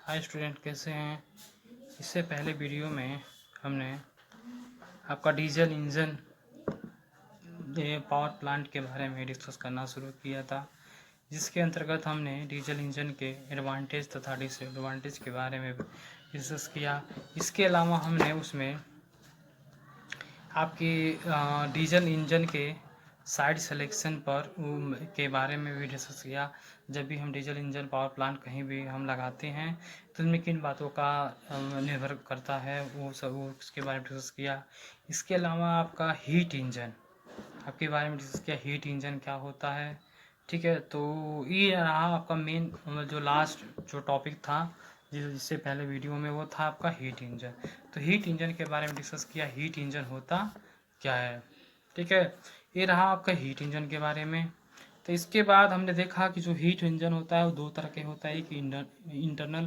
Hi student, कैसे हैं। इससे पहले वीडियो में हमने आपका डीजल इंजन पावर प्लांट के बारे में डिस्कस करना शुरू किया था, जिसके अंतर्गत हमने डीजल इंजन के एडवांटेज तथा डिसएडवांटेज के बारे में डिस्कस किया। इसके अलावा हमने उसमें आपकी डीजल इंजन के साइड सिलेक्शन पर के बारे में भी डिस्कस किया। जब भी हम डीजल इंजन पावर प्लांट कहीं भी हम लगाते हैं तो उनमें किन बातों का निर्भर करता है, वो उसके बारे में डिस्कस किया। इसके अलावा आपका हीट इंजन आपके बारे में डिस्कस किया, हीट इंजन क्या होता है। ठीक है, तो ये रहा आपका मेन जो लास्ट जो टॉपिक था जिससे पहले वीडियो में, वो था आपका हीट इंजन। तो हीट इंजन के बारे में डिस्कस किया, हीट इंजन होता क्या है। ठीक है, ये रहा आपका हीट इंजन के बारे में। तो इसके बाद हमने देखा कि जो हीट इंजन होता है वो दो तरह के होता है। एक इंटरनल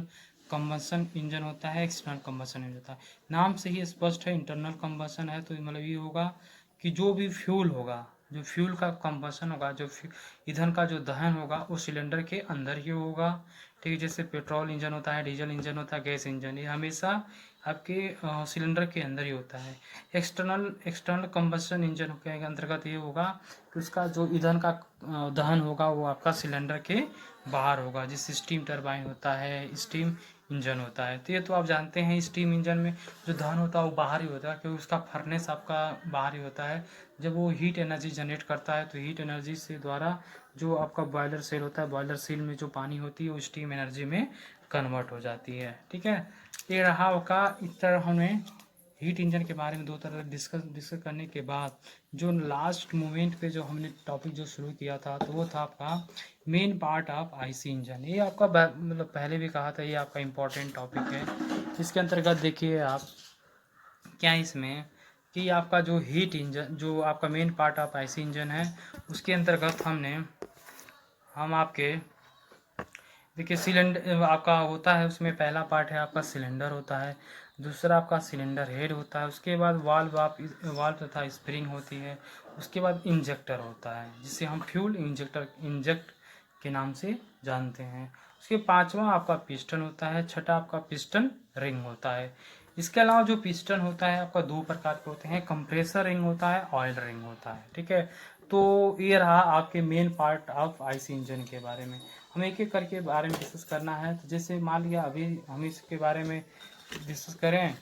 कंबशन इंजन होता है, एक्सटर्नल कंबशन इंजन होता है। नाम से ही स्पष्ट है, इंटरनल कंबशन है तो मतलब ये होगा कि जो भी फ्यूल होगा, जो फ्यूल का कंबशन होगा, जो ईंधन का जो दहन होगा वो सिलेंडर के अंदर ही होगा। ठीक है, जैसे पेट्रोल इंजन होता है, डीजल इंजन होता है, गैस इंजन, ये हमेशा आपके सिलेंडर के अंदर ही होता है। एक्सटर्नल कंबशन इंजन के अंतर्गत ये होगा कि उसका जो ईंधन का दहन होगा वो आपका सिलेंडर के बाहर होगा, जिससे स्टीम टरबाइन होता है, स्टीम इंजन होता है। तो ये तो आप जानते हैं, स्टीम इंजन में जो दहन होता है वो बाहर ही होता है, क्योंकि उसका फर्नेस आपका बाहर ही होता है। जब वो हीट एनर्जी जनरेट करता है तो हीट एनर्जी से द्वारा जो आपका बॉयलर सेल होता है, बॉयलर सेल में जो पानी होती है वो स्टीम एनर्जी में कन्वर्ट हो जाती है। ठीक है, ये रहा आपका। इस तरह हमें हीट इंजन के बारे में दो तरह डिस्कस करने के बाद जो लास्ट मोमेंट पे जो हमने टॉपिक जो शुरू किया था तो वो था आपका main part of IC engine. ये आपका मतलब पहले भी कहा था, ये आपका इम्पोर्टेंट टॉपिक है। इसके अंतर्गत देखिए आप क्या इसमें कि आपका जो हीट इंजन, जो आपका main part of IC engine है, उसके अंतर्गत हम आपके देखिए सिलेंडर आपका होता है। उसमें पहला पार्ट है आपका सिलेंडर होता है, दूसरा आपका सिलेंडर हेड होता है, उसके बाद वाल्व तथा स्प्रिंग होती है, उसके बाद इंजेक्टर होता है जिसे हम फ्यूल इंजेक्ट के नाम से जानते हैं। उसके पांचवा आपका पिस्टन होता है, छठा आपका पिस्टन रिंग होता है। इसके अलावा जो पिस्टन होता है आपका दो प्रकार के होते हैं, कंप्रेसर रिंग होता है, ऑयल रिंग होता है। ठीक है, तो ये रहा आपके main part of IC engine के बारे में। हम एक एक करके बारे में डिस्कस करना है। तो जैसे मान लिया अभी हम इसके बारे में डिस्कस करें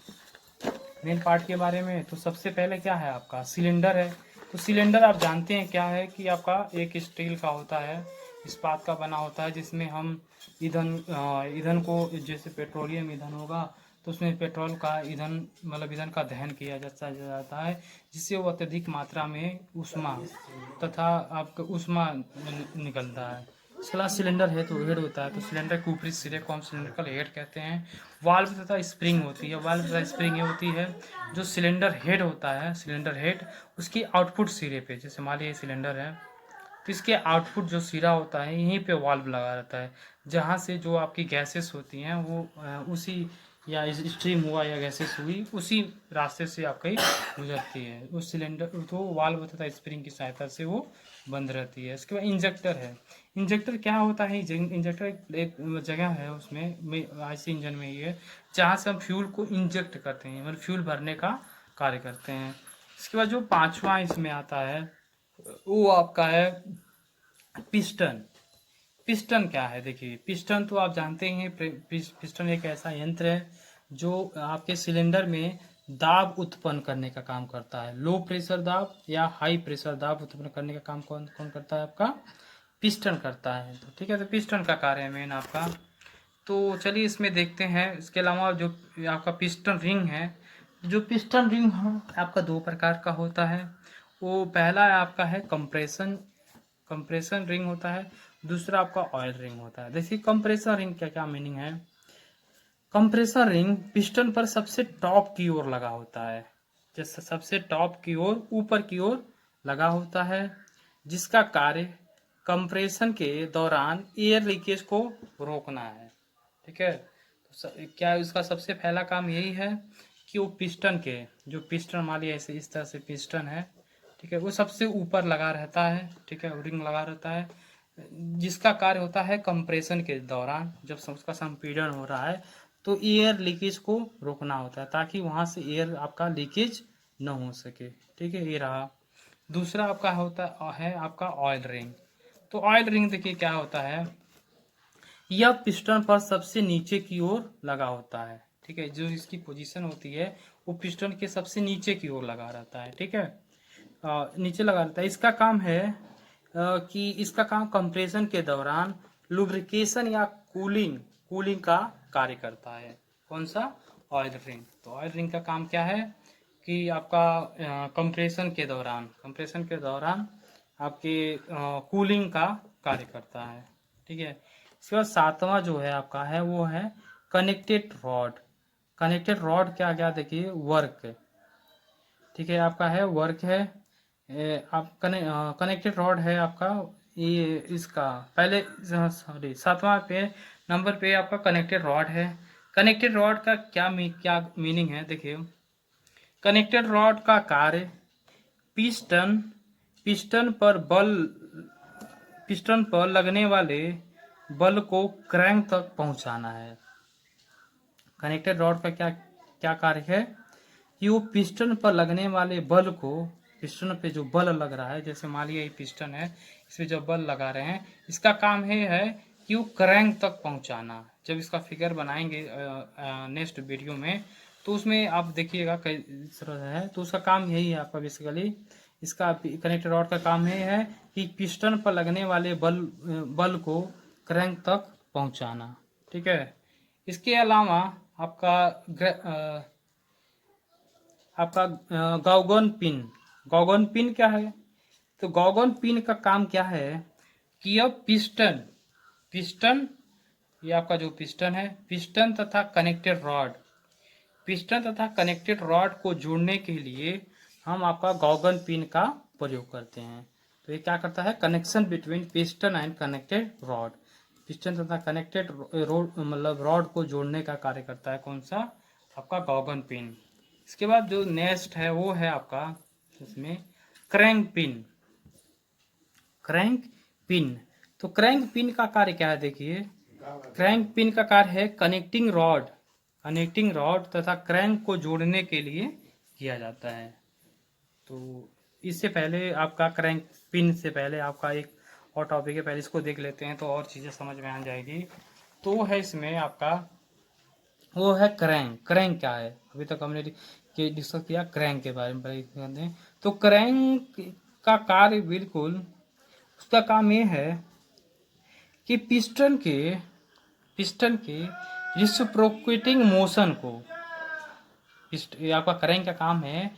मेन पार्ट के बारे में, तो सबसे पहले क्या है आपका सिलेंडर है। तो सिलेंडर आप जानते हैं क्या है कि आपका एक स्टील का होता है, इस्पात का बना होता है, जिसमें हम ईंधन को, जैसे पेट्रोलियम ईंधन होगा तो उसमें पेट्रोल का ईंधन मतलब ईंधन का दहन किया जाता है, जिससे वो अत्यधिक मात्रा में ऊष्मा तथा आपका ऊष्मा निकलता है। इसके अलावा सिलेंडर है तो हेड होता है, तो सिलेंडर के ऊपरी सिरे को हम सिलेंडर हेड कहते हैं। वाल्व तथा स्प्रिंग होती है, वाल्व तथा स्प्रिंग ये होती है जो सिलेंडर हेड होता है, सिलेंडर हेड उसकी आउटपुट सिरे पे, जैसे मान लीजिए सिलेंडर है तो इसके आउटपुट जो सिरा होता है यहीं पे वाल्व लगा रहता है, जहाँ से जो आपकी गैसेस होती हैं वो उसी या स्ट्रीम हुआ या गैसेस हुई उसी रास्ते से आपकी गुजरती है। उस सिलेंडर तो वाल्व तथा स्प्रिंग की सहायता से वो बंद रहती है। इसके बाद इंजेक्टर है। इंजेक्टर क्या होता है, इंजेक्टर एक जगह है उसमें आईसी इंजन में ही है जहाँ से हम फ्यूल को इंजेक्ट करते हैं, मतलब फ्यूल भरने का कार्य करते हैं। इसके बाद जो पांचवा इसमें आता है वो आपका है पिस्टन। पिस्टन क्या है, देखिए पिस्टन तो आप जानते ही हैं, पिस्टन एक ऐसा यंत्र है जो आपके सिलेंडर में दाब उत्पन्न करने का काम करता है। लो प्रेशर दाब या हाई प्रेशर दाब उत्पन्न करने का काम कौन कौन करता है, आपका पिस्टन करता है। तो ठीक है, तो पिस्टन का कार्य है मेन आपका। तो चलिए इसमें देखते हैं। इसके अलावा जो आपका पिस्टन रिंग है, जो पिस्टन रिंग है आपका दो प्रकार का होता है। वो पहला आपका है कंप्रेशन रिंग होता है, दूसरा आपका ऑयल रिंग होता है। देखिए कंप्रेसर रिंग क्या क्या मीनिंग है। कंप्रेसर रिंग पिस्टन पर सबसे टॉप की ओर लगा होता है, जैसे सबसे टॉप की ओर ऊपर की ओर लगा होता है, जिसका कार्य कंप्रेशन के दौरान एयर लीकेज को रोकना है। ठीक है, तो क्या उसका सबसे पहला काम यही है कि वो पिस्टन के जो पिस्टन मान लिया ऐसे इस तरह से पिस्टन है, ठीक है, वो सबसे ऊपर लगा रहता है। ठीक है, रिंग लगा रहता है, जिसका कार्य होता है कंप्रेशन के दौरान, जब उसका संपीड़न हो रहा है तो एयर लीकेज को रोकना होता है, ताकि वहाँ से एयर आपका लीकेज न हो सके। ठीक है, ये रहा। दूसरा आपका होता है आपका ऑयल रिंग। तो ऑयल रिंग देखिए क्या होता है, यह पिस्टन पर सबसे नीचे की ओर लगा होता है। ठीक है, जो इसकी पोजीशन होती है वो पिस्टन के सबसे नीचे की ओर लगा रहता है। ठीक है, नीचे लगा रहता है। इसका काम है कि इसका काम कंप्रेशन के दौरान लुब्रिकेशन या कूलिंग कूलिंग का कार्य करता है। कौन सा? Oil ring. तो ऑयल रिंग का काम क्या है कि आपका कंप्रेशन के दौरान आपके कूलिंग का कार्य करता है। ठीक है, इसके बाद सातवां जो है आपका है वो है कनेक्टेड रॉड। कनेक्टेड रॉड क्या क्या देखिए, वर्क। ठीक है, आपका है वर्क है। आप कनेक्टेड रॉड है आपका, ये इसका पहले सॉरी सातवां पे नंबर पे आपका कनेक्टेड रॉड है। कनेक्टेड रॉड का क्या मीनिंग है देखिए। कनेक्टेड रॉड का कार्य पिस्टन पिस्टन पर बल पिस्टन पर लगने वाले बल को क्रैंक तक पहुंचाना है। कनेक्टेड रॉड का क्या क्या कार्य है कि वो पिस्टन पर लगने वाले बल को, पिस्टन पे जो बल लग रहा है, जैसे मान लिया ये पिस्टन है, इसमें जो बल लगा रहे हैं, इसका काम है कि वो क्रैंक तक पहुंचाना। जब इसका फिगर बनाएंगे नेक्स्ट वीडियो में, तो उसमें आप देखिएगा कई तरह है, तो उसका काम यही है आपका बेसिकली। इसका कनेक्टेड रॉड का काम ये है कि पिस्टन पर लगने वाले बल को क्रैंक तक पहुंचाना। ठीक है, इसके अलावा आपका गॉगन पिन। गॉगन पिन क्या है? तो गॉगन पिन का काम क्या है कि अब पिस्टन पिस्टन ये आपका जो पिस्टन है, पिस्टन तथा कनेक्टेड रॉड को जोड़ने के लिए हम आपका गॉगन पिन का प्रयोग करते हैं। तो ये क्या करता है, connection between piston and connected rod. Piston तथा कनेक्टेड रोड मतलब रॉड को जोड़ने का कार्य करता है कौन सा? आपका गॉगन पिन। इसके बाद जो नेक्स्ट है वो है आपका इसमें क्रैंक पिन। क्रैंक पिन, तो क्रैंक पिन का कार्य क्या है देखिए। क्रैंक पिन का कार्य है कनेक्टिंग रॉड तथा क्रैंक को जोड़ने के लिए किया जाता है। तो इससे पहले आपका क्रैंक पिन से पहले आपका एक और टॉपिक है, पहले इसको देख लेते हैं तो और चीज़ें समझ में आ जाएगी। तो वो है इसमें आपका, वो है क्रैंक। क्रैंक क्या है, अभी तक हमने डिस्कस किया क्रैंक के बारे में। तो क्रैंक का कार्य बिल्कुल, उसका काम ये है कि पिस्टन के रिसिप्रोकेटिंग मोशन को, आपका क्रैंक का काम है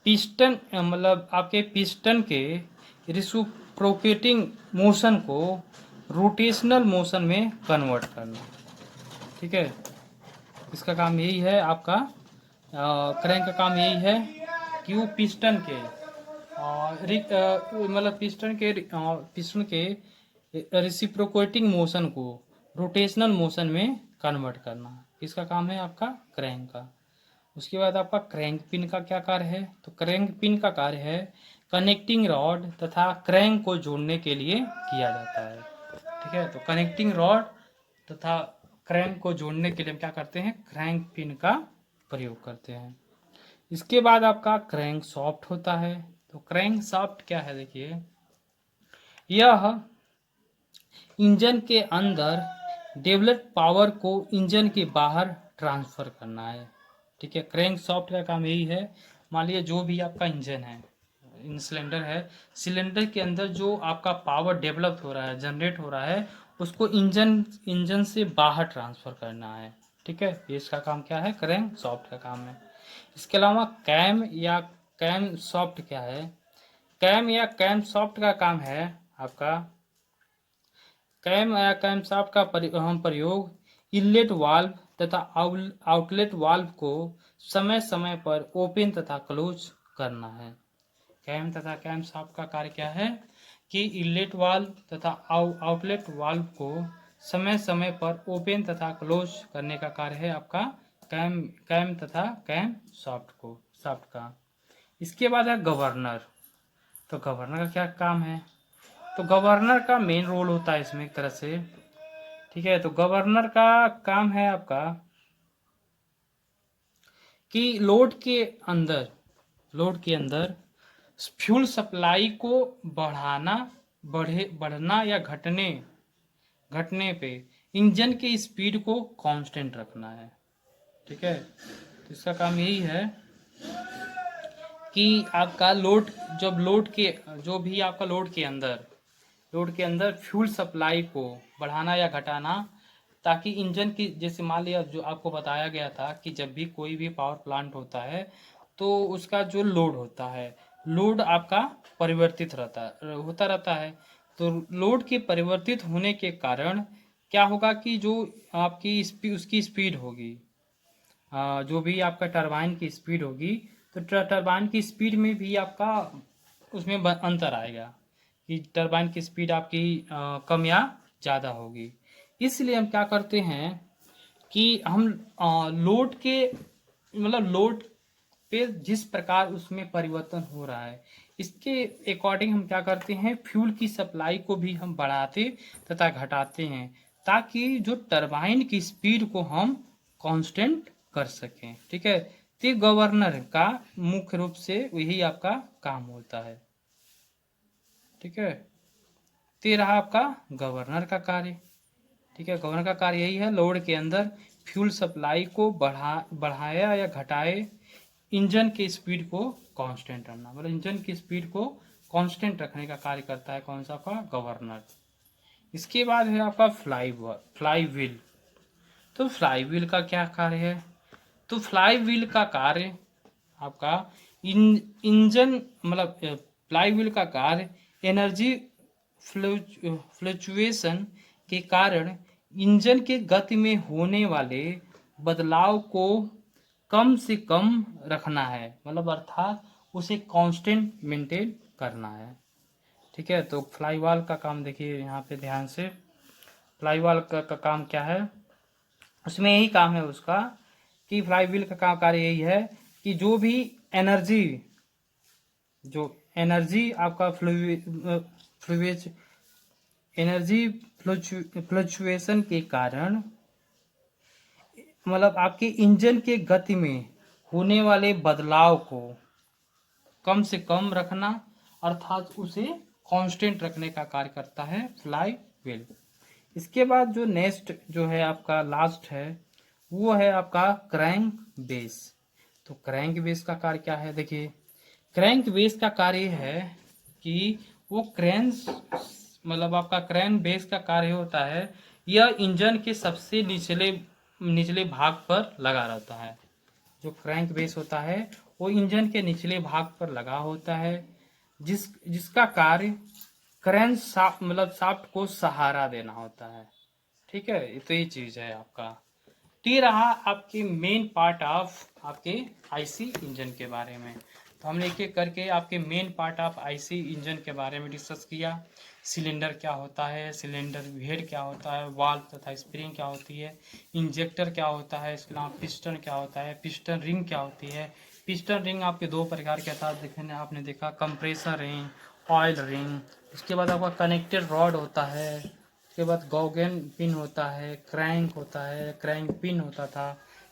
पिस्टन मतलब आपके पिस्टन के रिसिप्रोकेटिंग मोशन को रोटेशनल मोशन में कन्वर्ट करना। ठीक है, इसका काम यही है आपका। क्रैंक का काम यही है कि वो पिस्टन के मतलब पिस्टन के रिसिप्रोकेटिंग मोशन को रोटेशनल मोशन में कन्वर्ट करना। इसका काम है आपका क्रैंक का। उसके बाद आपका क्रैंक पिन का क्या कार्य है? तो क्रैंक पिन का कार्य है कनेक्टिंग रॉड तथा क्रैंक को जोड़ने के लिए किया जाता है। ठीक है, तो कनेक्टिंग रॉड तथा क्रैंक को जोड़ने के लिए हम क्या करते हैं, क्रैंक पिन का प्रयोग करते हैं। इसके बाद आपका क्रैंक सॉफ्ट होता है। तो क्रैंक सॉफ्ट क्या है देखिए, यह इंजन के अंदर डेवलप पावर को इंजन के बाहर ट्रांसफर करना है। ठीक है, क्रैंक सॉफ्ट का काम यही है। मान लीजिए जो भी आपका इंजन है, सिलेंडर है, सिलेंडर के अंदर जो आपका पावर डेवलप हो रहा है, जनरेट हो रहा है, उसको इंजन से बाहर ट्रांसफर करना है। ठीक है, ये इसका काम क्या है, क्रैंक सॉफ्ट का काम है। इसके अलावा कैम सॉफ्ट क्या है? कैम सॉफ्ट का काम है आपका, कैम सॉफ्ट का हम प्रयोग इनलेट वाल्व तथा आउटलेट वाल्व को समय समय पर ओपन तथा क्लोज करना है। कैम तथा कैम सॉफ्ट का कार्य क्या है कि इनलेट वाल्व तथा आउटलेट वाल्व को समय समय पर ओपन तथा क्लोज करने का कार्य है आपका कैम तथा कैम सॉफ्ट का। इसके बाद है गवर्नर। तो गवर्नर का क्या काम है? तो गवर्नर का मेन रोल होता है इसमें एक तरह से, ठीक है। तो गवर्नर का काम है आपका कि लोड के अंदर फ्यूल सप्लाई को बढ़ना या घटने पे इंजन की स्पीड को कांस्टेंट रखना है, ठीक है। तो इसका काम यही है कि आपका जो भी आपका लोड के अंदर फ्यूल सप्लाई को बढ़ाना या घटाना, ताकि इंजन की, जैसे मान लिया जो आपको बताया गया था कि जब भी कोई भी पावर प्लांट होता है तो उसका जो लोड होता है, लोड आपका परिवर्तित होता रहता है। तो लोड के परिवर्तित होने के कारण क्या होगा कि जो आपकी उसकी स्पीड होगी, जो भी आपका टरबाइन की स्पीड होगी, तो टरबाइन की स्पीड में भी आपका उसमें अंतर आएगा कि टरबाइन की स्पीड आपकी कम या ज़्यादा होगी। इसलिए हम क्या करते हैं कि हम लोड पे जिस प्रकार उसमें परिवर्तन हो रहा है, इसके अकॉर्डिंग हम क्या करते हैं, फ्यूल की सप्लाई को भी हम बढ़ाते तथा घटाते हैं, ताकि जो टरबाइन की स्पीड को हम कांस्टेंट कर सकें, ठीक है। तो गवर्नर का मुख्य रूप से यही आपका काम होता है, ठीक है। तो रहा आपका गवर्नर का कार्य, ठीक है। गवर्नर का कार्य यही है, लोड के अंदर फ्यूल सप्लाई को बढ़ाया या घटाए, इंजन की स्पीड को कांस्टेंट रखना, मतलब इंजन की स्पीड को कांस्टेंट रखने का कार्य करता है कौन सा आपका गवर्नर। इसके बाद है आपका फ्लाई व्हील। तो फ्लाई व्हील का क्या कार्य है, तो फ्लाई व्हील का कार्य आपका इंजन मतलब फ्लाई व्हील का कार्य एनर्जी फ्लक्चुएशन के कारण इंजन के गति में होने वाले बदलाव को कम से कम रखना है, मतलब अर्थात उसे कांस्टेंट मेंटेन करना है, ठीक है। तो फ्लाई व्हील का काम देखिए यहाँ पे ध्यान से, फ्लाई व्हील का काम क्या है, उसमें यही काम है उसका कि फ्लाई व्हील का काम कार्य यही है कि जो भी एनर्जी आपका फ्लक्चुएशन के कारण, मतलब आपके इंजन के गति में होने वाले बदलाव को कम से कम रखना, अर्थात उसे कांस्टेंट रखने का कार्य करता है फ्लाई व्हील। इसके बाद जो नेक्स्ट जो है आपका लास्ट है, वो है आपका क्रैंक बेस। तो क्रैंक बेस का कार्य क्या है, देखिए क्रैंक बेस का कार्य है कि वो मतलब आपका क्रैंक बेस का कार्य होता है, यह इंजन के सबसे निचले भाग पर लगा रहता है। जो क्रैंक बेस होता है वो इंजन के निचले भाग पर लगा होता है, जिसका कार्य मतलब शाफ्ट को सहारा देना होता है, ठीक है। तो ये चीज है आपका। तो ये रहा आपके मेन पार्ट ऑफ आपके आईसी इंजन के बारे में। तो हमने एक एक करके आपके main part of IC engine के बारे में डिस्कस किया। सिलेंडर क्या होता है, सिलेंडर हेड क्या होता है, वाल्व तथा स्प्रिंग क्या होती है, इंजेक्टर क्या होता है, इसके अलावा पिस्टन क्या होता है, पिस्टन रिंग क्या होती है। पिस्टन रिंग आपके दो प्रकार के था, आपने देखा कंप्रेसर रिंग, ऑयल रिंग। उसके बाद आपका कनेक्टेड रॉड होता है, उसके बाद गॉगन पिन होता है, क्रैंक होता है, क्रैंक पिन होता था,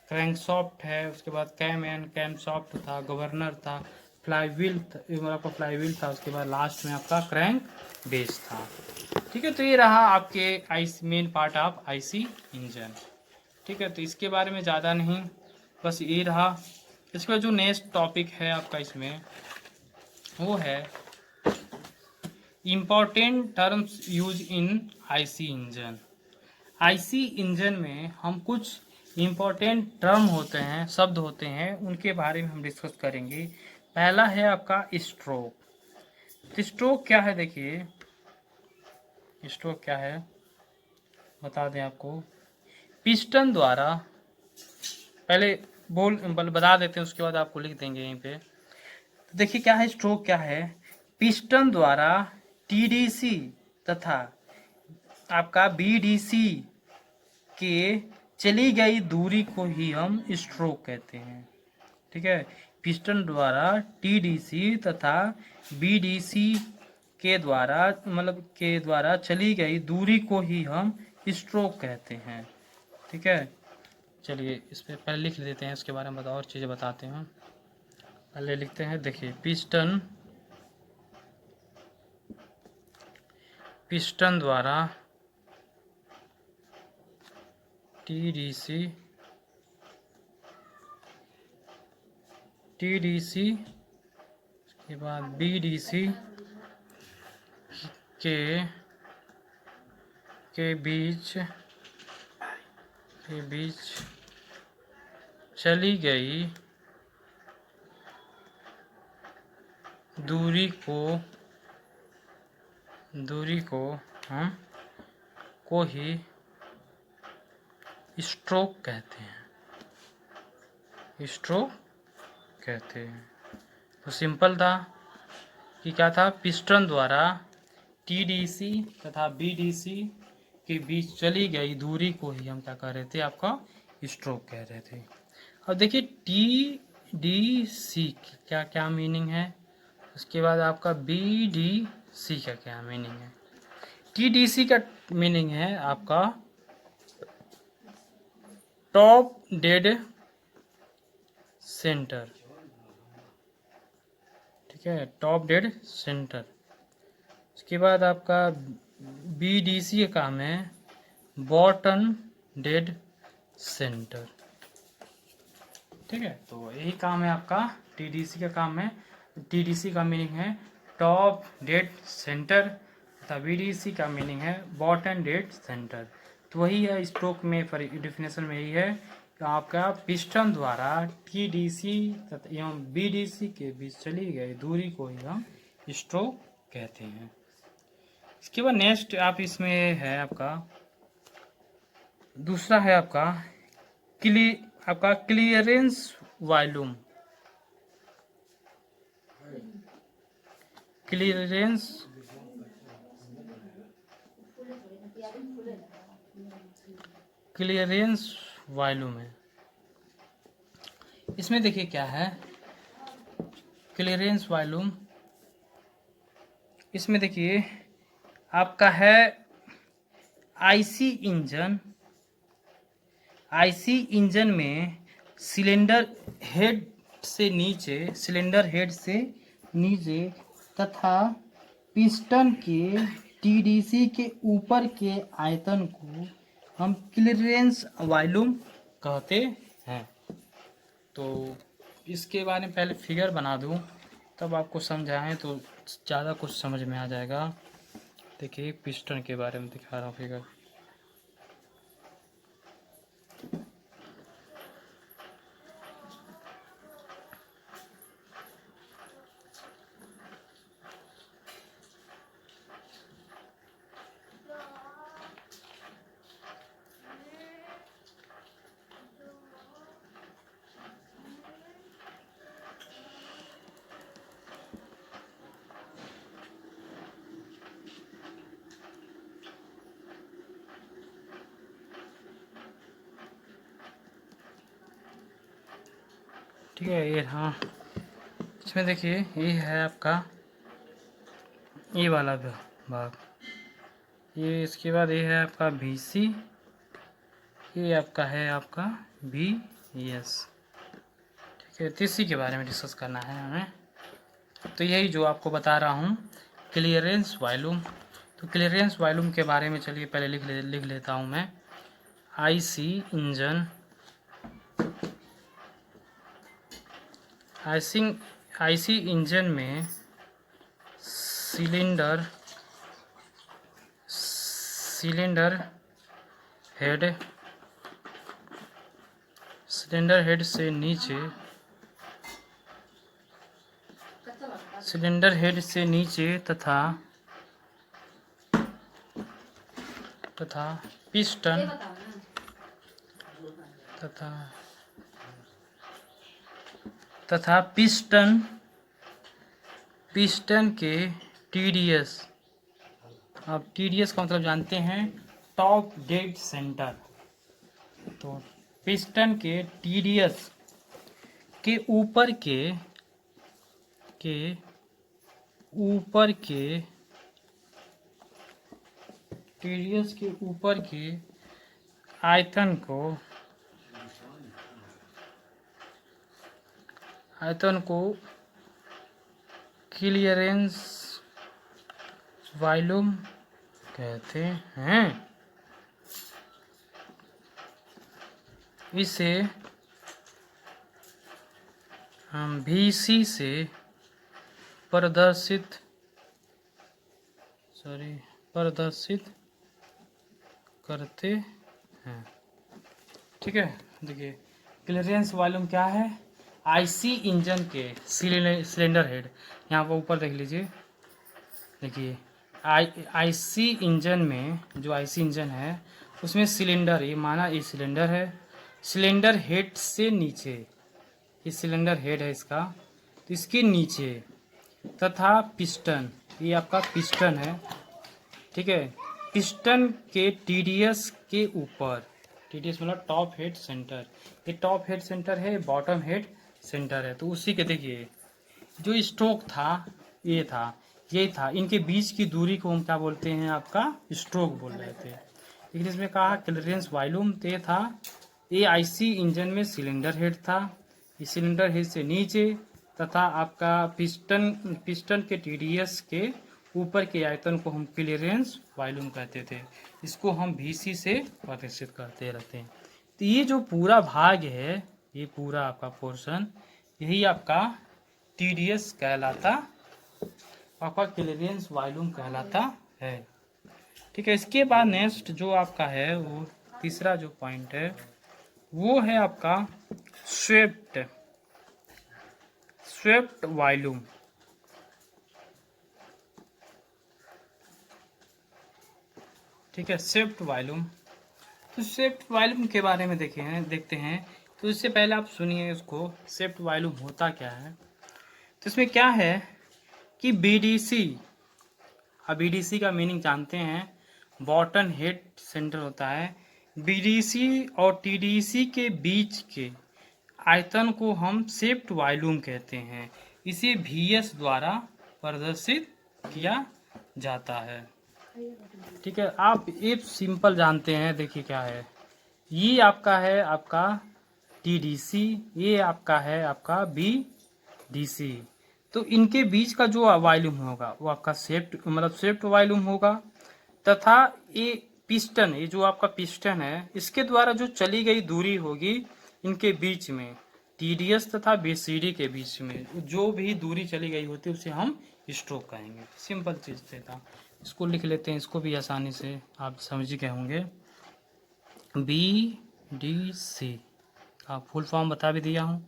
क्रैंक सॉफ्ट है, उसके बाद कैम सॉफ्ट था, गवर्नर था, फ्लाई व्हील आपका फ्लाई व्हील था, उसके बाद लास्ट में आपका क्रैंक बेस था, ठीक है। तो ये रहा आपके main part of IC engine, ठीक है। तो इसके बारे में ज़्यादा नहीं, बस ये रहा। इसके बाद जो नेक्स्ट टॉपिक है आपका इसमें, वो है important terms use in IC engine. IC engine में हम कुछ इम्पोर्टेंट टर्म होते हैं, शब्द होते हैं, उनके बारे में हम डिस्कस करेंगे। पहला है आपका स्ट्रोक। तो स्ट्रोक क्या है, देखिए स्ट्रोक क्या है बता दें आपको। पिस्टन द्वारा, पहले बता देते हैं, उसके बाद आपको लिख देंगे यहीं पे। तो देखिए क्या है स्ट्रोक क्या है, पिस्टन द्वारा टीडीसी तथा आपका बीडीसी के चली गई दूरी को ही हम स्ट्रोक कहते हैं, ठीक है। पिस्टन द्वारा टीडीसी तथा बीडीसी के द्वारा चली गई दूरी को ही हम स्ट्रोक कहते हैं। ठीक है, चलिए इस पे पहले लिख लेते हैं, इसके बारे में और चीज़ें बताते हैं। पहले लिखते हैं, देखिए पिस्टन द्वारा टीडीसी के बाद बीडीसी के बीच चली गई दूरी को हम को ही स्ट्रोक कहते हैं। तो सिंपल था कि क्या था, पिस्टन द्वारा टीडीसी तथा बीडीसी के बीच चली गई दूरी को ही हम क्या कह रहे थे, आपका स्ट्रोक कह रहे थे। अब देखिए टीडीसी क्या क्या मीनिंग है, उसके बाद आपका बीडीसी का क्या मीनिंग है। टीडीसी का मीनिंग है आपका टॉप डेड सेंटर। ठीक है, टॉप डेड सेंटर। उसके बाद आपका बीडीसी का काम है बॉटम डेड सेंटर। ठीक है, तो यही काम है आपका टीडीसी का काम है। टीडीसी का मीनिंग है टॉप डेड सेंटर तथा बीडीसी का मीनिंग है बॉटम डेड सेंटर। तो वही है स्ट्रोक में डिफिनेशन में यही है कि आपका पिस्टन द्वारा टीडीसी तथा एवं बीडीसी के बीच चली गई दूरी को ही हम स्ट्रोक कहते हैं। इसके बाद नेक्स्ट आप इसमें है आपका दूसरा है आपका क्लियरेंस वॉल्यूम। क्लियरेंस वॉल्यूम है। इसमें देखिए क्या है क्लियरेंस वॉल्यूम। इसमें देखिए आपका है आईसी इंजन में सिलेंडर हेड से नीचे तथा पिस्टन के टीडीसी के ऊपर के आयतन को हम क्लियरेंस वॉल्यूम कहते हैं। तो इसके बारे में पहले फिगर बना दूं तब आपको समझाएं तो ज़्यादा कुछ समझ में आ जाएगा। देखिए पिस्टन के बारे में दिखा रहा हूँ फिगर। ठीक है, ये हाँ, इसमें देखिए ये है आपका ये वाला भाग, ये इसके बाद ये है आपका VC, ये आपका है आपका VS। ठीक है, तीसरी के बारे में डिस्कस करना है हमें। तो यही जो आपको बता रहा हूँ क्लियरेंस वॉल्यूम। तो क्लियरेंस वॉल्यूम के बारे में चलिए पहले लिख लेता हूँ मैं। आईसी इंजन में सिलेंडर हेड से नीचे तथा पिस्टन के टीडीएस। आप टीडीएस का मतलब जानते हैं टॉप डेड सेंटर। तो पिस्टन के टीडीएस के ऊपर के टीडीएस के ऊपर के आयतन को क्लियरेंस वॉल्यूम कहते हैं। इसे हम VC से प्रदर्शित करते हैं। ठीक है, देखिए क्लियरेंस वॉल्यूम क्या है, आईसी इंजन के सिलेंडर हेड, यहाँ पर ऊपर देख लीजिए, देखिए आईसी इंजन में, जो आईसी इंजन है उसमें सिलेंडर, ये माना ये सिलेंडर है, सिलेंडर हेड से नीचे, ये सिलेंडर हेड है इसका, तो इसके नीचे तथा पिस्टन, ये आपका पिस्टन है, ठीक है, पिस्टन के टीडीएस के ऊपर, टीडीएस मतलब टॉप हेड सेंटर, ये टॉप हेड सेंटर है, बॉटम हेड सेंटर है, तो उसी के देखिए जो स्ट्रोक था ये था, ये था, इनके बीच की दूरी को हम क्या बोलते हैं, आपका स्ट्रोक बोल रहे थे। लेकिन इसमें कहा क्लियरेंस वॉल्यूम ते था, ये आईसी इंजन में सिलेंडर हेड था, इस सिलेंडर हेड से नीचे तथा आपका पिस्टन के टीडीएस के ऊपर के आयतन को हम क्लियरेंस वॉल्यूम कहते थे, इसको हम VC से प्रदर्शित करते रहते हैं। तो ये जो पूरा भाग है, ये पूरा आपका पोर्शन, यही आपका टीडीएस कहलाता, आपका क्लियरेंस वॉल्यूम कहलाता है। ठीक है, इसके बाद नेक्स्ट जो आपका है, वो तीसरा जो पॉइंट है वो है आपका स्वेप्ट वॉल्यूम। ठीक है, स्वेप्ट वॉल्यूम, तो स्वेप्ट वॉल्यूम के बारे में देखते हैं। तो इससे पहले आप सुनिए इसको, स्वेप्ट वॉल्यूम होता क्या है। तो इसमें क्या है कि BDC, अब BDC का मीनिंग जानते हैं, बॉटम हेड सेंटर होता है। BDC और TDC के बीच के आयतन को हम स्वेप्ट वॉल्यूम कहते हैं, इसे VS द्वारा प्रदर्शित किया जाता है। ठीक है, आप ये सिंपल जानते हैं, देखिए क्या है, ये आपका है आपका TDC, ये आपका है आपका BDC, तो इनके बीच का जो वॉल्यूम होगा वो आपका स्वेप्ट वॉल्यूम होगा, तथा ये पिस्टन, ये जो आपका पिस्टन है, इसके द्वारा जो चली गई दूरी होगी इनके बीच में, TDS तथा BCD के बीच में जो भी दूरी चली गई होती है उसे हम स्ट्रोक कहेंगे। सिंपल चीज था, इसको लिख लेते हैं, इसको भी आसानी से आप समझ गए होंगे। BDC का फुल फॉर्म बता भी दिया हूँ,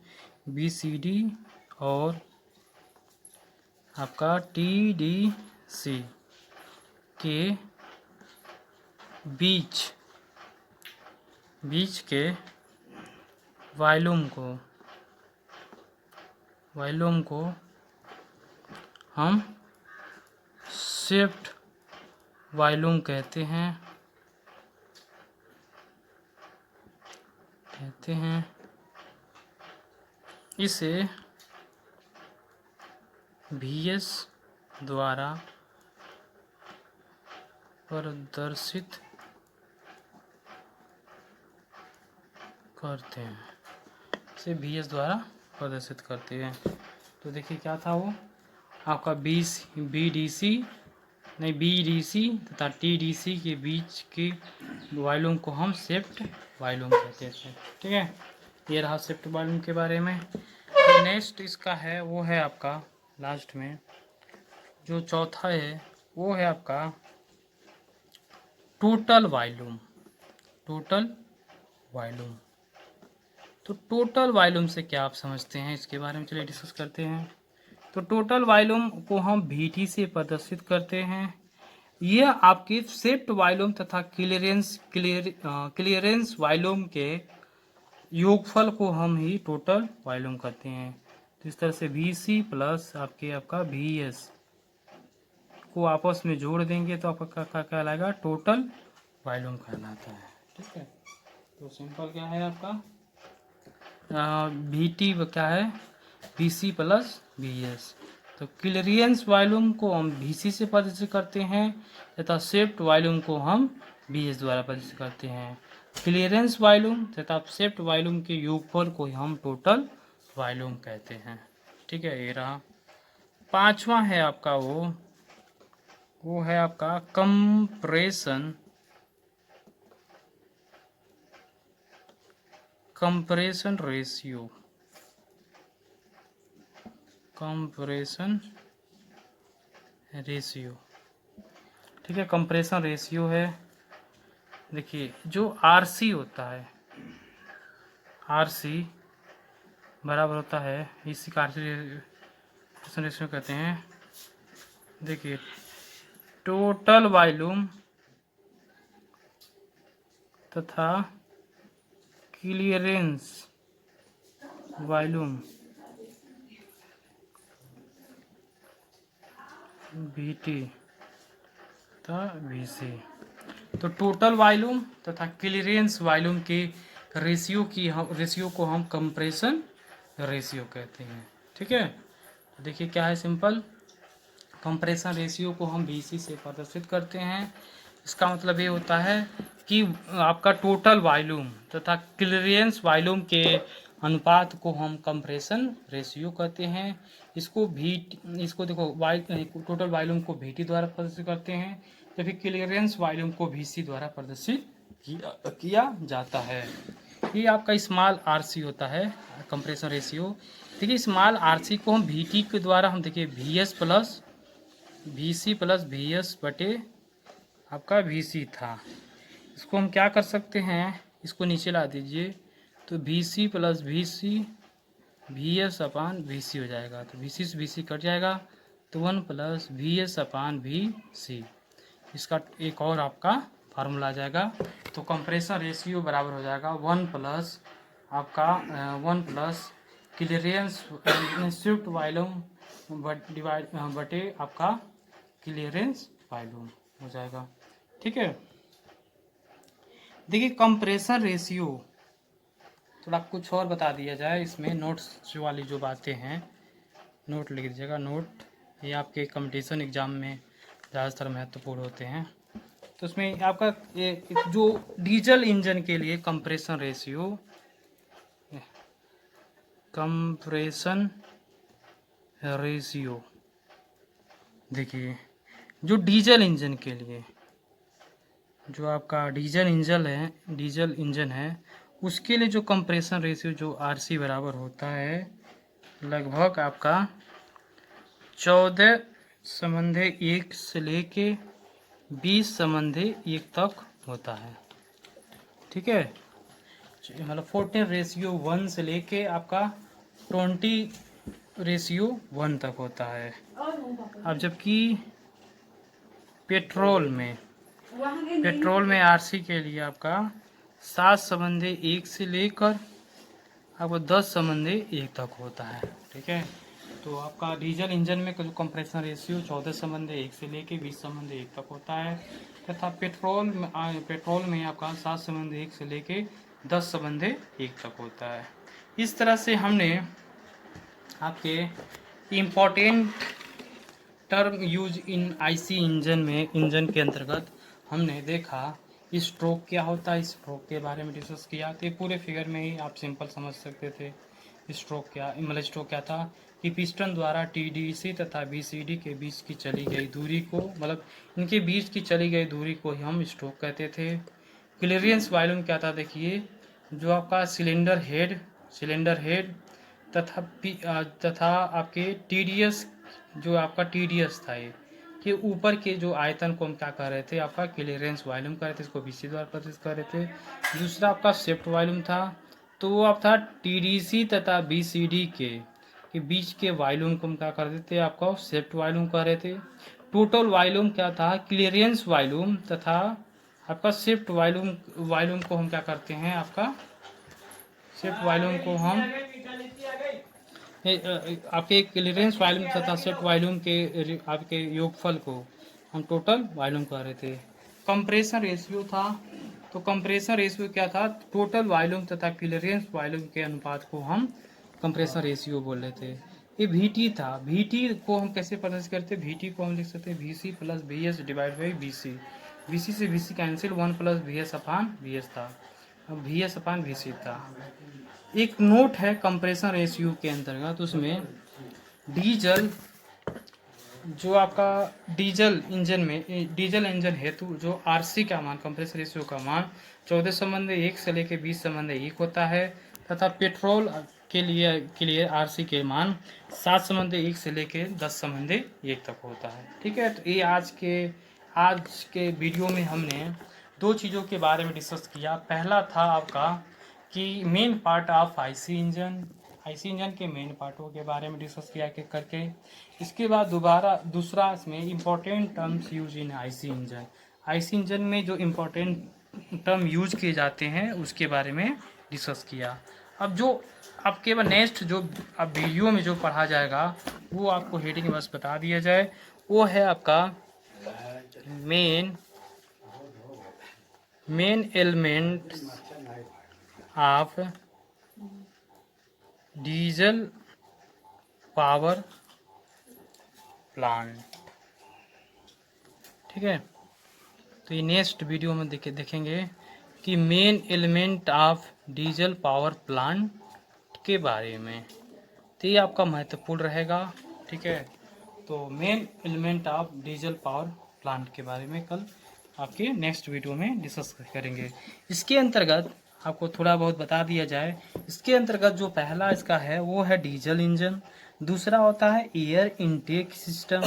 BCD और आपका TDC के बीच के वॉल्यूम को हम स्वेप्ट वॉल्यूम कहते हैं। इसे VS द्वारा प्रदर्शित करते हैं, इसे VS द्वारा प्रदर्शित करते हैं। तो देखिए क्या था वो आपका BDC तथा TDC के बीच के वॉल्यूम को हम स्वेप्ट वॉल्यूम कहते हैं। ठीक है, ये रहा स्वेप्ट वॉल्यूम के बारे में। तो नेक्स्ट इसका है, वो है आपका लास्ट में जो चौथा है, वो है आपका टोटल वॉल्यूम। तो टोटल वॉल्यूम से क्या आप समझते हैं, इसके बारे में चलिए डिस्कस करते हैं। तो टोटल वॉल्यूम को हम VT से प्रदर्शित करते हैं। यह आपके स्वेप्ट वॉल्यूम तथा क्लियरेंस वॉल्यूम के योगफल को हम ही टोटल वॉल्यूम कहते हैं। तो इस तरह से VC प्लस आपका VS को आपस में जोड़ देंगे तो आपका क्या कहलाएगा, टोटल वॉल्यूम कहलाता है। ठीक है, तो सिंपल क्या है आपका VT क्या है, VC प्लस VS, तो क्लियरेंस वॉल्यूम को हम VC से प्रदर्शित करते हैं तथा शेप्ड वॉल्यूम को हम VS द्वारा प्रदर्शित करते हैं। क्लियरेंस वॉल्यूम तथा शेप्ड वॉल्यूम के योगफल को हम टोटल वॉल्यूम कहते हैं। ठीक है, ये रहा। पांचवा है आपका वो है आपका कंप्रेशन रेशियो। ठीक है, कंप्रेशन रेशियो है। देखिए जो RC होता है, RC बराबर होता है, इसी का RC रेशियो कहते हैं। देखिए टोटल वॉल्यूम तथा क्लियरेंस वॉल्यूम VT तथा VC। तो टोटल वॉल्यूम तथा क्लियरेंस वॉल्यूम के रेशियो को हम कंप्रेशन रेशियो कहते हैं। ठीक है, देखिए क्या है, सिंपल। कंप्रेशन रेशियो को हम VC से प्रदर्शित करते हैं। इसका मतलब ये होता है कि आपका टोटल वॉल्यूम तथा क्लियरेंस वॉल्यूम के अनुपात को हम कंप्रेशन रेशियो कहते हैं। इसको देखो टोटल वॉल्यूम को VT द्वारा प्रदर्शित करते हैं, तो फिर क्लियरेंस वॉल्यूम को VC द्वारा प्रदर्शित किया जाता है। ये आपका स्मॉल RC होता है, कंप्रेशन रेशियो। देखिए स्मॉल RC को हम VT के द्वारा हम देखिए VC प्लस VS बटे आपका VC था। इसको हम क्या कर सकते हैं, इसको नीचे ला दीजिए, तो VC प्लस VS अपान VC हो जाएगा। तो VC से VC कट जाएगा, तो 1 प्लस VS अपान VC, इसका एक और आपका फार्मूला आ जाएगा। तो कंप्रेशन रेशियो बराबर हो जाएगा 1 प्लस क्लियरेंस शिफ्ट वॉल्यूम बटे आपका क्लियरेंस वॉल्यूम हो जाएगा। ठीक है, देखिए कंप्रेशन रेशियो थोड़ा कुछ और बता दिया जाए इसमें। नोट्स वाली जो बातें हैं, नोट लिख दीजिएगा। नोट ये आपके कंपटीशन एग्जाम में ज़्यादातर महत्वपूर्ण होते हैं। तो उसमें आपका जो डीजल इंजन के लिए कंप्रेशन रेशियो देखिए, जो डीजल इंजन के लिए जो आपका डीजल इंजन है उसके लिए जो कंप्रेशन रेशियो जो RC बराबर होता है लगभग आपका 14/1 से लेके 20/1 तक होता है। ठीक है, मतलब 14/1 से लेके आपका 20/1 तक होता है। अब जबकि पेट्रोल में RC के लिए आपका 7/1 से लेकर आपको 10/1 तक होता है। ठीक है, तो आपका डीजल इंजन में जो कंप्रेशन रेशियो 14/1 से लेकर 20/1 तक होता है, तथा पेट्रोल में आपका 7/1 से लेकर 10/1 तक होता है। इस तरह से हमने आपके important term use in IC engine के अंतर्गत हमने देखा स्ट्रोक क्या होता है, स्ट्रोक के बारे में डिस्कस किया। तो पूरे फिगर में ही आप सिंपल समझ सकते थे स्ट्रोक क्या था कि पिस्टन द्वारा TDC तथा BCD के बीच की चली गई दूरी को, मतलब इनके बीच की चली गई दूरी को ही हम स्ट्रोक कहते थे। क्लियरेंस वॉल्यूम क्या था, देखिए जो आपका सिलेंडर हेड तथा आपके TDS जो आपका TDS था ये कि ऊपर के जो आयतन को हम क्या कर रहे थे, आपका क्लियरेंस वॉल्यूम कर रहे थे, इसको BC द्वारा प्रदर्शित कर रहे थे। दूसरा आपका शेफ्ट वॉल्यूम था, तो वो आप था TDC तथा BCD के बीच के वॉल्यूम को हम क्या कर रहे थे, आपका शेफ्ट वॉल्यूम कर रहे थे। टोटल वॉल्यूम क्या था, क्लियरेंस वॉल्यूम तथा आपका शेफ्ट वॉल्यूम को हम क्या करते हैं, आपका शेफ्ट वॉल्यूम को हम आपके क्लियरेंस वॉल्यूम तथा शेफ्ट वॉल्यूम के आपके योगफल को हम टोटल वॉल्यूम कह रहे थे। कंप्रेशन रेशियो था, तो कंप्रेशन रेशियो क्या था, टोटल वॉल्यूम तथा क्लियरेंस वॉल्यूम के अनुपात को हम कंप्रेशन रेशियो बोल रहे थे। ये VT था। VT को हम कैसे प्रदर्शित करते हैं? VT को हम लिख सकते हैं VC plus VS divide by VC। VC से VC कैंसिल, 1 प्लस VS अपान VS था, अब VS अपान VC था। एक नोट है कंप्रेशन रेशियो के अंतर्गत, उसमें डीजल जो आपका डीजल इंजन हेतु जो RC का मान, कंप्रेसर रेशियो का मान 14 संबंध 1 से लेकर 20 संबंध 1 होता है, तथा पेट्रोल के लिए RC के मान 7 संबंध 1 से लेकर 10 संबंध 1 तक होता है। ठीक है, तो ये आज के वीडियो में हमने दो चीज़ों के बारे में डिस्कस किया। पहला था आपका कि main part of IC engine के मेन पार्टों के बारे में डिस्कस किया करके। इसके बाद दूसरा इसमें important terms use in IC engine में जो इम्पोर्टेंट टर्म यूज किए जाते हैं उसके बारे में डिस्कस किया। अब जो आपके बाद नेक्स्ट जो अब वीडियो में जो पढ़ा जाएगा वो आपको हेडिंग बस बता दिया जाए, वो है आपका main element of diesel power plant. ठीक है, तो ये नेक्स्ट वीडियो में देखेंगे कि main element of diesel power plant के बारे में, तो ये आपका महत्वपूर्ण रहेगा। ठीक है, तो main element of diesel power plant के बारे में कल आपके नेक्स्ट वीडियो में डिस्कस करेंगे। इसके अंतर्गत आपको थोड़ा बहुत बता दिया जाए, इसके अंतर्गत जो पहला इसका है वो है डीजल इंजन, दूसरा होता है एयर इनटेक सिस्टम,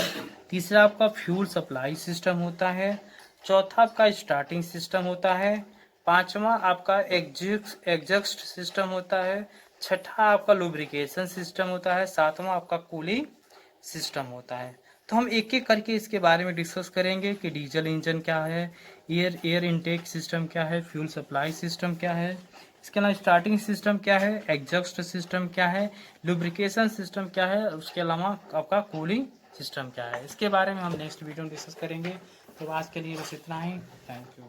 तीसरा आपका फ्यूल सप्लाई सिस्टम होता है, चौथा आपका स्टार्टिंग सिस्टम होता है, पांचवा आपका एग्जॉस्ट सिस्टम होता है, छठा आपका लुब्रिकेशन सिस्टम होता है, सातवां आपका कूलिंग सिस्टम होता है। तो हम एक एक करके इसके बारे में डिस्कस करेंगे कि डीजल इंजन क्या है, एयर इनटेक सिस्टम क्या है, फ्यूल सप्लाई सिस्टम क्या है, इसके अलावा स्टार्टिंग सिस्टम क्या है, एग्जॉस्ट सिस्टम क्या है, लुब्रिकेशन सिस्टम क्या है, उसके अलावा आपका कूलिंग सिस्टम क्या है। इसके बारे में हम नेक्स्ट वीडियो में डिस्कस करेंगे। तो आज के लिए बस इतना ही। Thank you.